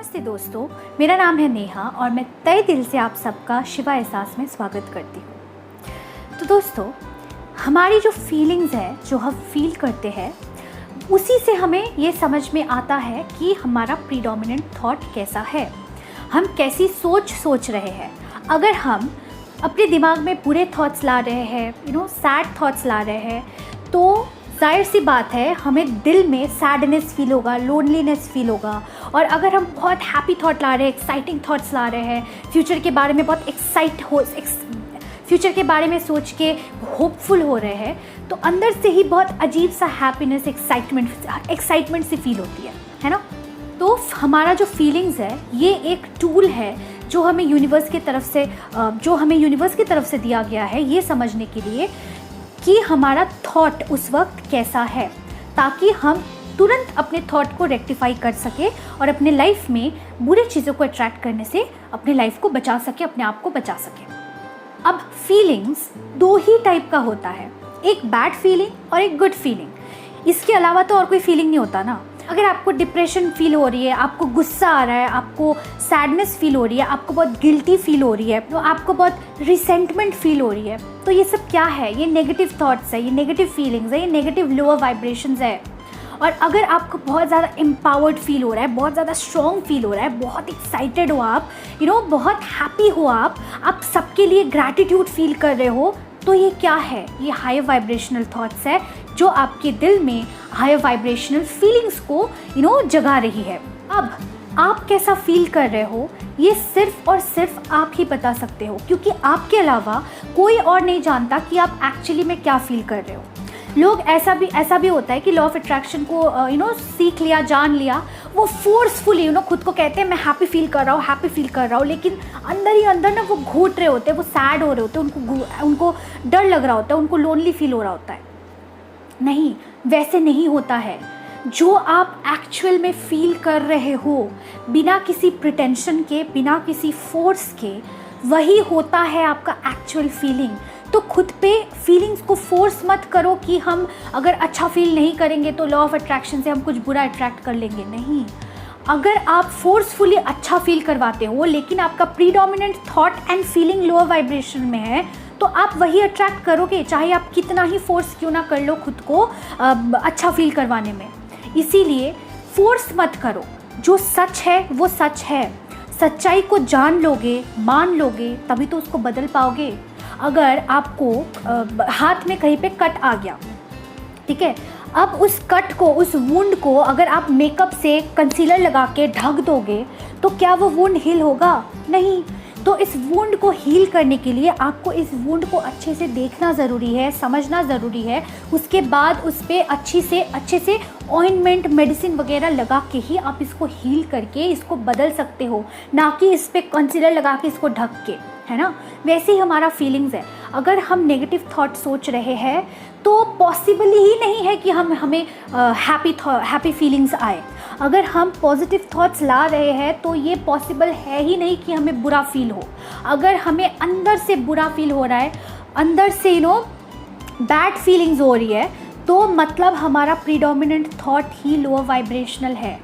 नमस्ते दोस्तों, मेरा नाम है नेहा और मैं तहे दिल से आप सबका शिवा एहसास में स्वागत करती हूँ। तो दोस्तों, हमारी जो फीलिंग्स है, जो हम फील करते हैं, उसी से हमें ये समझ में आता है कि हमारा प्रीडोमिनेंट थॉट कैसा है, हम कैसी सोच रहे हैं। अगर हम अपने दिमाग में बुरे थॉट्स ला रहे हैं, सैड थॉट्स ला रहे हैं, तो जाहिर सी बात है हमें दिल में सैडनेस फील होगा, लोनलीनेस फील होगा। और अगर हम बहुत हैप्पी थॉट ला रहे हैं, एक्साइटिंग थॉट्स ला रहे हैं, फ्यूचर के बारे में बहुत फ्यूचर के बारे में सोच के होपफुल हो रहे हैं, तो अंदर से ही बहुत अजीब सा हैप्पीनेस, एक्साइटमेंट सी फील होती है ना। तो हमारा जो फीलिंग्स है, ये एक टूल है जो हमें यूनिवर्स की तरफ से दिया गया है, ये समझने के लिए कि हमारा थॉट उस वक्त कैसा है, ताकि हम तुरंत अपने थॉट को रेक्टिफाई कर सके और अपने लाइफ में बुरी चीज़ों को अट्रैक्ट करने से अपने लाइफ को बचा सके, अपने आप को बचा सके। अब फीलिंग्स दो ही टाइप का होता है, एक बैड फीलिंग और एक गुड फीलिंग। इसके अलावा तो और कोई फीलिंग नहीं होता ना। अगर आपको डिप्रेशन फील हो रही है, आपको गुस्सा आ रहा है, आपको सैडनेस फील हो रही है, आपको बहुत गिल्टी फील हो रही है, तो आपको बहुत रिसेंटमेंट फील हो रही है, तो ये सब क्या है? ये नेगेटिव थॉट्स है, ये नेगेटिव फीलिंग्स है, ये नेगेटिव लोअर वाइब्रेशंस है। और अगर आपको बहुत ज़्यादा एम्पावर्ड फील हो रहा है, बहुत ज़्यादा स्ट्रॉन्ग फील हो रहा है, बहुत एक्साइटेड हो आप, बहुत हैप्पी हो आप सबके लिए ग्रैटिट्यूड फील कर रहे हो, तो ये क्या है? ये हायर वाइब्रेशनल थॉट्स है जो आपके दिल में हायर वाइब्रेशनल फीलिंग्स को जगा रही है। अब आप कैसा फील कर रहे हो, ये सिर्फ और सिर्फ आप ही बता सकते हो, क्योंकि आपके अलावा कोई और नहीं जानता कि आप एक्चुअली में क्या फील कर रहे हो। लोग ऐसा भी होता है कि लॉ ऑफ अट्रैक्शन को सीख लिया, जान लिया, वो फोर्सफुली खुद को कहते हैं मैं हैप्पी फील कर रहा हूँ, लेकिन अंदर ही अंदर ना वो घुट रहे होते हैं, वो सैड हो रहे होते हैं, उनको डर लग रहा होता है, उनको लोनली फील हो रहा होता है। नहीं, वैसे नहीं होता है। जो आप एक्चुअल में फील कर रहे हो, बिना किसी प्रिटेंशन के, बिना किसी फोर्स के, वही होता है आपका एक्चुअल फीलिंग। तो खुद पे फीलिंग्स को फोर्स मत करो कि हम अगर अच्छा फील नहीं करेंगे तो लॉ ऑफ अट्रैक्शन से हम कुछ बुरा अट्रैक्ट कर लेंगे। नहीं, अगर आप फोर्सफुली अच्छा फील करवाते हो, लेकिन आपका predominant thought and feeling lower vibration में है, तो आप वही अट्रैक्ट करोगे, चाहे आप कितना ही फोर्स क्यों ना कर लो खुद को अच्छा फील करवाने में। इसीलिए फोर्स मत करो, जो सच है वो सच है। सच्चाई को जान लोगे, मान लोगे, तभी तो उसको बदल पाओगे। अगर आपको हाथ में कहीं पे कट आ गया, ठीक है, अब उस कट को, उस वुंड को अगर आप मेकअप से कंसीलर लगा के ढक दोगे, तो क्या वो वुंड हील होगा? नहीं। तो इस वुंड को हील करने के लिए आपको इस वुंड को अच्छे से देखना ज़रूरी है, समझना ज़रूरी है। उसके बाद उस पर अच्छे से ऑइंटमेंट, मेडिसिन वगैरह लगा के ही आप इसको हील करके इसको बदल सकते हो, ना कि इस पर कंसीलर लगा के इसको ढक के, है ना। वैसे ही हमारा फीलिंग्स है। अगर हम नेगेटिव थॉट सोच रहे हैं तो पॉसिबल ही नहीं है कि हमें हैप्पी फीलिंग्स आए। अगर हम पॉजिटिव थॉट्स ला रहे हैं तो ये पॉसिबल है ही नहीं कि हमें बुरा फील हो। अगर हमें अंदर से बुरा फील हो रहा है, अंदर से बैड फीलिंग्स हो रही है, तो मतलब हमारा प्रीडोमिनेंट थॉट ही लोअर वाइब्रेशनल है।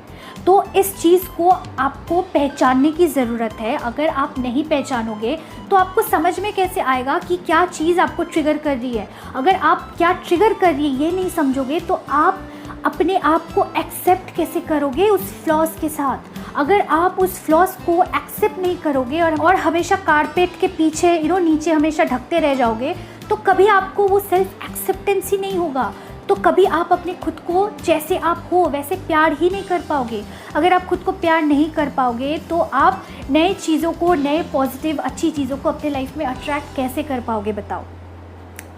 तो इस चीज़ को आपको पहचानने की ज़रूरत है। अगर आप नहीं पहचानोगे तो आपको समझ में कैसे आएगा कि क्या चीज़ आपको ट्रिगर कर रही है। अगर आप क्या ट्रिगर कर रही है ये नहीं समझोगे तो आप अपने आप को एक्सेप्ट कैसे करोगे उस फ्लॉज के साथ। अगर आप उस फ्लॉज को एक्सेप्ट नहीं करोगे और हमेशा कारपेट के पीछे नीचे हमेशा ढकते रह जाओगे, तो कभी आपको वो सेल्फ एक्सेप्टेंस ही नहीं होगा। तो कभी आप अपने खुद को जैसे आप हो वैसे प्यार ही नहीं कर पाओगे। अगर आप खुद को प्यार नहीं कर पाओगे तो आप नए चीज़ों को, नए पॉजिटिव अच्छी चीज़ों को अपने लाइफ में अट्रैक्ट कैसे कर पाओगे, बताओ।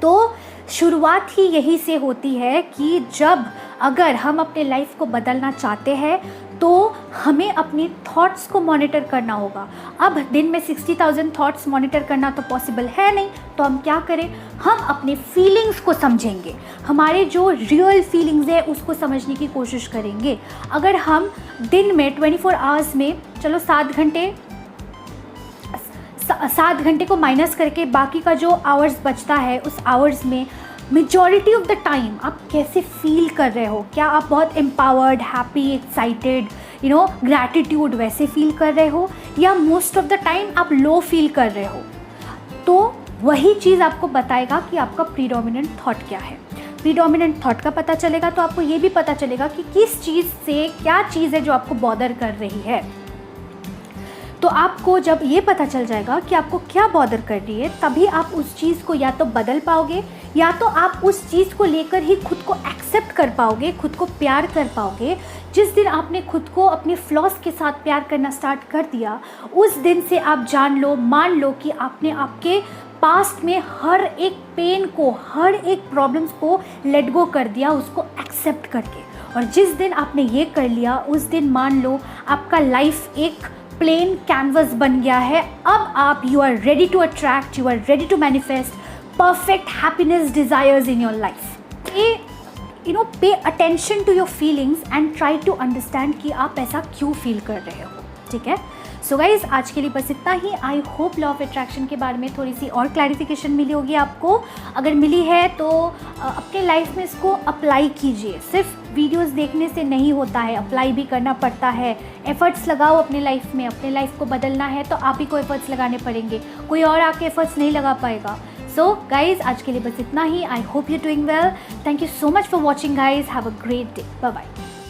तो शुरुआत ही यही से होती है कि अगर हम अपने लाइफ को बदलना चाहते हैं तो हमें अपने थॉट्स को मॉनिटर करना होगा। अब दिन में 60,000 थॉट्स मॉनिटर करना तो पॉसिबल है नहीं, तो हम क्या करें? हम अपने फीलिंग्स को समझेंगे, हमारे जो रियल फीलिंग्स है उसको समझने की कोशिश करेंगे। अगर हम दिन में 24 आवर्स में, चलो 7 घंटे को माइनस करके बाकी का जो आवर्स बचता है, उस आवर्स में मेजॉरिटी ऑफ द टाइम आप कैसे फील कर रहे हो? क्या आप बहुत एम्पावर्ड, हैप्पी, एक्साइटेड, ग्रैटिट्यूड वैसे फील कर रहे हो, या मोस्ट ऑफ द टाइम आप लो फील कर रहे हो, तो वही चीज़ आपको बताएगा कि आपका प्रीडोमिनेंट थॉट क्या है। प्रीडोमिनेंट थॉट का पता चलेगा तो आपको ये भी पता चलेगा कि किस चीज़ से क्या चीज़ है जो आपको बॉदर कर रही है। तो आपको जब ये पता चल जाएगा कि आपको क्या बॉदर कर रही है, तभी आप उस चीज़ को या तो बदल पाओगे, या तो आप उस चीज़ को लेकर ही खुद को एक्सेप्ट कर पाओगे, खुद को प्यार कर पाओगे। जिस दिन आपने खुद को अपने फ्लॉस के साथ प्यार करना स्टार्ट कर दिया, उस दिन से आप जान लो, मान लो कि आपने आपके पास्ट में हर एक पेन को, हर एक प्रॉब्लम्स को लेट गो कर दिया, उसको एक्सेप्ट करके। और जिस दिन आपने ये कर लिया, उस दिन मान लो आपका लाइफ एक प्लेन कैनवस बन गया है। अब आप you are ready to attract, you are ready to manifest perfect happiness desires in your life. Pay attention to your feelings and try to understand कि आप ऐसा क्यों फील कर रहे हो, ठीक है। सो गाइज, आज के लिए बस इतना ही। I hope law of attraction के बारे में थोड़ी सी और क्लैरिफिकेशन मिली होगी आपको। अगर मिली है तो अपने लाइफ में इसको अप्लाई कीजिए। सिर्फ वीडियोस देखने से नहीं होता है, अप्लाई भी करना पड़ता है। एफर्ट्स लगाओ अपने लाइफ में। अपने लाइफ को बदलना है तो आप ही को एफर्ट्स लगाने पड़ेंगे, कोई और आके एफर्ट्स नहीं लगा पाएगा। सो गाइज, आज के लिए बस इतना ही। I hope you doing well. Thank you so much for watching guys. Have a great day. Bye bye.